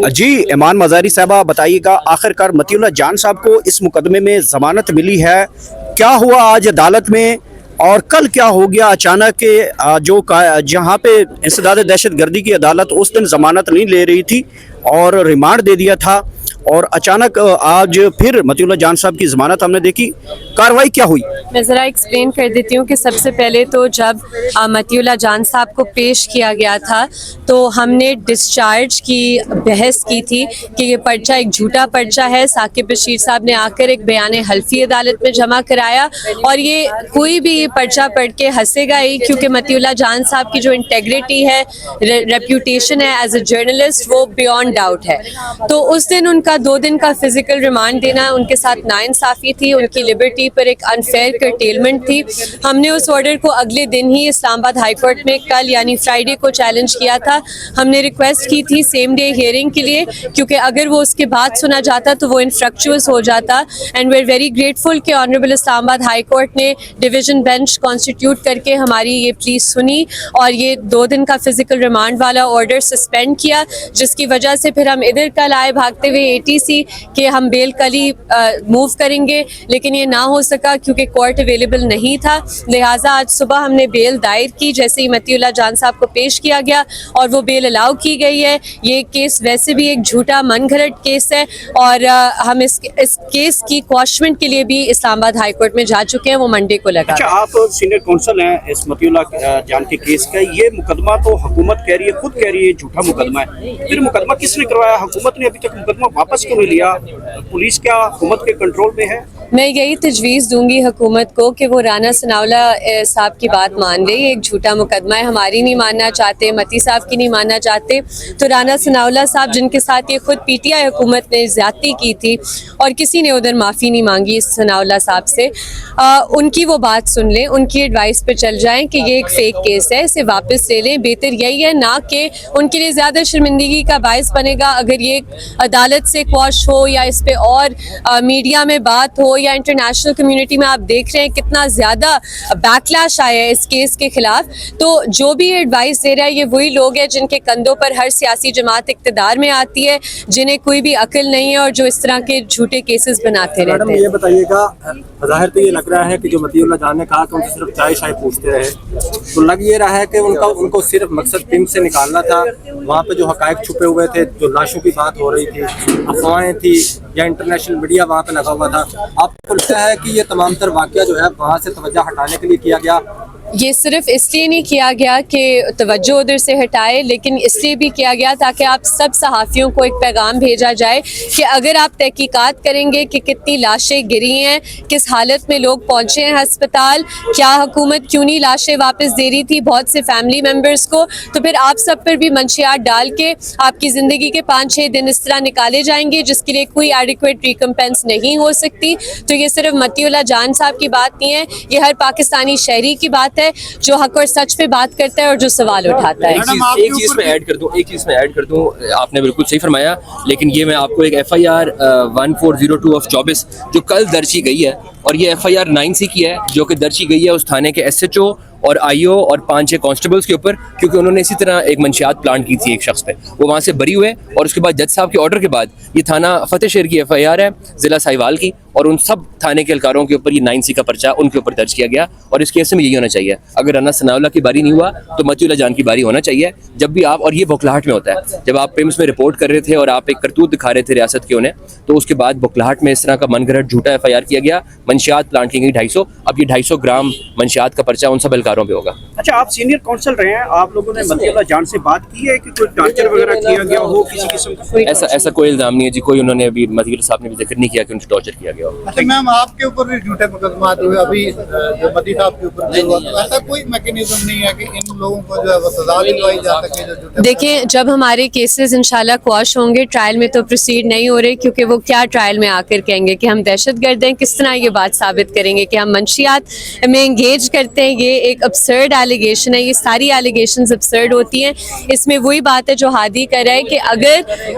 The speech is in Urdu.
جی ایمان مزاری صاحبہ بتائیے گا، آخر کار مطیع اللہ جان صاحب کو اس مقدمے میں ضمانت ملی ہے، کیا ہوا آج عدالت میں اور کل کیا ہو گیا اچانک کہ جہاں پہ انسداد دہشت گردی کی عدالت اس دن ضمانت نہیں لے رہی تھی اور ریمانڈ دے دیا تھا، اور اچانک آج پھر مطیع اللہ جان صاحب کی ضمانت ہم نے دیکھی، کاروائی کیا ہوئی؟ میں ذرا ایکسپلین کر دیتی ہوں کہ سب سے پہلے تو جب مطیع اللہ جان صاحب کو پیش کیا گیا تھا تو ہم نے ڈسچارج کی بحث کی تھی کہ یہ پرچہ ایک جھوٹا پرچہ ہے۔ ثاقب بشیر صاحب نے آ کر ایک بیان حلفی عدالت میں جمع کرایا، اور یہ کوئی بھی یہ پرچہ پڑھ کے ہنسے گا ہی، کیونکہ مطیع اللہ جان صاحب کی جو انٹیگریٹی ہے، ریپیوٹیشن ہے ایز اے جرنلسٹ، وہ بیونڈ ڈاؤٹ ہے۔ تو اس دن ان کا 2 دن کا فزیکل ریمانڈ دینا ان کے ساتھ ناانصافی تھی، ان کی لبرٹی پر ایک انفیئر کرٹیلمنٹ تھی۔ ہم نے اس آرڈر کو اگلے دن ہی اسلام آباد ہائی کورٹ میں کل یعنی فرائیڈے کو چیلنج کیا تھا۔ ہم نے ریکویسٹ کی تھی سیم ڈے ہیئرنگ کے لیے، کیونکہ اگر وہ اس کے بعد سنا جاتا تو وہ انفریکچوئس ہو جاتا، and we are very grateful کہ honourable Islamabad high court نے ڈویژن بینچ کانسٹیٹیوٹ کر کے ہماری یہ پلی سنی اور یہ 2 دن کا فزیکل ریمانڈ والا آرڈر سسپینڈ کیا، جس کی وجہ سے پھر ہم ادھر کل آئے بھاگتے ہوئے ATC کہ ہم بیل کل ہی موو کریں گے، لیکن یہ نہ ہو سکا کیونکہ کورٹ اویلیبل نہیں تھا، لہٰذا آج صبح ہم نے بیل دائر کی جیسے ہی مطیع اللہ جان صاحب کو پیش کیا گیا، اور وہ بیل الاؤ کی گئی ہے۔ یہ کیس ویسے بھی ایک جھوٹا من گھڑت کیس ہے، اور ہم اس کیس کی کواشمنٹ کے لیے بھی اسلام آباد ہائی کورٹ میں جا چکے ہیں، وہ منڈے کو لگا۔ اچھا، آپ سینئر کونسل ہیں اس مطیع اللہ جان کے کیس کا، یہ مقدمہ تو حکومت کہہ رہی ہے، خود کہہ رہی ہے جھوٹا مقدمہ ہے، پھر مقدمہ کس نے کروایا؟ حکومت نے ابھی تک مقدمہ واپس کیوں نہیں لیا؟ پولیس کیا حکومت کے کنٹرول میں ہے؟ میں یہی تجویز دوں گی حکومت کو کہ وہ رانا ثناءاللہ صاحب کی بات مان لے۔ یہ ایک جھوٹا مقدمہ ہے، ہماری نہیں ماننا چاہتے، متی صاحب کی نہیں ماننا چاہتے، تو رانا ثناءاللہ صاحب جن کے ساتھ یہ خود PTI حکومت نے زیادتی کی تھی اور کسی نے ادھر معافی نہیں مانگی اس ثناءاللہ صاحب سے، ان کی وہ بات سن لیں، ان کی ایڈوائس پہ چل جائیں کہ یہ ایک فیک کیس ہے، اسے واپس لے لیں، بہتر یہی ہے، نہ کہ ان کے لیے زیادہ شرمندگی کا باعث بنے گا اگر یہ عدالت سے قواش ہو یا اس پہ اور میڈیا میں بات ہو یا انٹرنیشنل کمیونٹی میں۔ آپ دیکھ رہے ہیں کتنا زیادہ بیک لیش آیا ہے اس کیس کے خلاف، تو جو بھی ایڈوائس دے رہا ہے یہ وہی لوگ ہیں جن کے کندھوں پر ہر سیاسی جماعت اقتدار میں آتی ہے، جنہیں کوئی بھی عقل نہیں ہے اور جو اس طرح کے جھوٹے کیسز بناتے رہتے ہیں۔ میڈم یہ بتائیے گا، ظاہر تو یہ لگ رہا ہے کہ جو مطیع اللہ جان نے کہا کہ ان سے صرف چائے شائے پوچھتے رہے، تو لگ یہ رہا ہے کہ ان کو صرف مقصد ٹیم سے نکالنا تھا، وہاں پہ جو حقائق چھپے ہوئے تھے، جو لاشوں کی بات ہو رہی تھی، افواہیں تھی، یا انٹرنیشنل میڈیا وہاں پہ لگا ہوا تھا۔ آپ کو لگتا ہے کہ یہ تمام تر واقعہ جو ہے وہاں سے توجہ ہٹانے کے لیے کیا گیا؟ یہ صرف اس لیے نہیں کیا گیا کہ توجہ ادھر سے ہٹائے، لیکن اس لیے بھی کیا گیا تاکہ آپ سب صحافیوں کو ایک پیغام بھیجا جائے کہ اگر آپ تحقیقات کریں گے کہ کتنی لاشیں گری ہیں، کس حالت میں لوگ پہنچے ہیں ہسپتال، کیا حکومت کیوں نہیں لاشیں واپس دے رہی تھی بہت سے فیملی ممبرس کو، تو پھر آپ سب پر بھی منشیات ڈال کے آپ کی زندگی کے 5-6 دن اس طرح نکالے جائیں گے جس کے لیے کوئی ایڈیکویٹ ریکمپنس نہیں ہو سکتی۔ تو یہ صرف مطیع اللہ جان صاحب کی بات نہیں ہے، یہ ہر پاکستانی شہری کی بات ہے جو حق اور سچ پہ بات کرتا ہے اور جو سوال اٹھاتا ہے۔ ایک چیز میں ایڈ کر دوں، آپ نے بالکل صحیح فرمایا، لیکن یہ میں آپ کو ایک FIR 1402/24 جو کل درج کی گئی ہے، اور یہ FIR 9C کی ہے جو کہ درج کی گئی ہے اس تھانے کے SHO اور IO اور 5-6 کانسٹیبلز کے اوپر، کیونکہ انہوں نے اسی طرح ایک منشیات پلانٹ کی تھی ایک شخص پہ، وہ وہاں سے بری ہوئے، اور اس کے بعد جج صاحب کے آرڈر کے بعد یہ تھانہ فتح شہر کی FIR ہے ضلع ساہیوال کی، اور ان سب تھانے کے اہلکاروں کے اوپر یہ 9C کا پرچہ ان کے اوپر درج کیا گیا، اور اس کیس میں یہی ہونا چاہیے، اگر رانا ثناءاللہ کی باری نہیں ہوا تو مطیع اللہ جان کی باری ہونا چاہیے۔ جب بھی آپ، اور یہ بوکھلاہٹ میں ہوتا ہے، جب آپ پریمس میں رپورٹ کر رہے تھے اور آپ ایک کرتوت دکھا رہے تھے ریاست کے انہیں، تو اس کے بعد بوکھلاہٹ میں اس طرح کا من گھڑت جھوٹا FIR کیا گیا، منشیات پلانٹ کی گئی 250، اب یہ 250 گرام منشیات کا پرچہ ان سب اہلکاروں پہ ہوگا۔ اچھا، آپ سینئر کونسل رہے ہیں، آپ لوگوں نے مطیع اللہ جان سے بات کی ہے کہ کوئی ٹارچر وغیرہ کیا گیا ہو کسی قسم کا؟ ایسا کوئی الزام نہیں ہے جی، کوئی انہوں نے ابھی مطیع اللہ صاحب نے بھی ذکر نہیں کیا کہ ان سے ٹارچر کیا گیا ہو۔ اچھا میم، آپ کے اوپر بھی جھوٹے مقدمات ہوئے، ابھی جو متی صاحب کے اوپر بھی ہوا، تو ایسا کوئی میکینزم نہیں ہے کہ ان لوگوں کو جو ہے وہ سزا دلوائی جا سکے جو جھوٹے؟ دیکھیں، جب ہمارے کیسز انشاءاللہ قواش ہوں گے، ٹرائل میں تو پروسیڈ نہیں ہو رہے، کیونکہ وہ کیا ٹرائل میں آ کر کہیں گے کہ ہم دہشت گرد ہیں، کس طرح یہ بات ثابت کریں گے کہ ہم منشیات میں انگیج کرتے ہیں؟ یہ ایک ابسرڈ ایلیگیشن ہے، یہ ساری ایلیگیشنز ابسرڈ ہوتی ہیں۔ اس میں وہی بات ہے جو ہادی کر رہا ہے کہ اگر